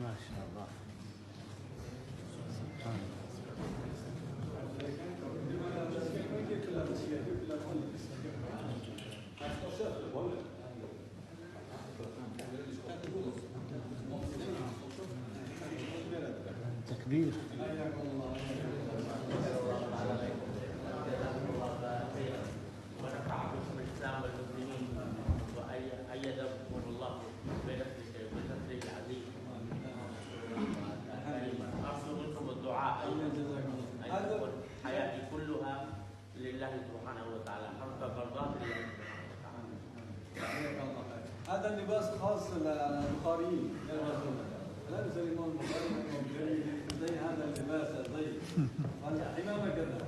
ما شاء الله. سبحان الله. تكبير. ونفعكم الاسلام والمسلمين وايدكم الله بنصره العزيز. ارجو منكم الدعاء ان تكون حياتي كلها لله سبحانه وتعالى حتى مرضات الله سبحانه وتعالى. هذا اللباس خاص للبخاريين يا رسول الله. لا يزال الإمام البخاري زي هذا اللباس زي الحمامة كذا.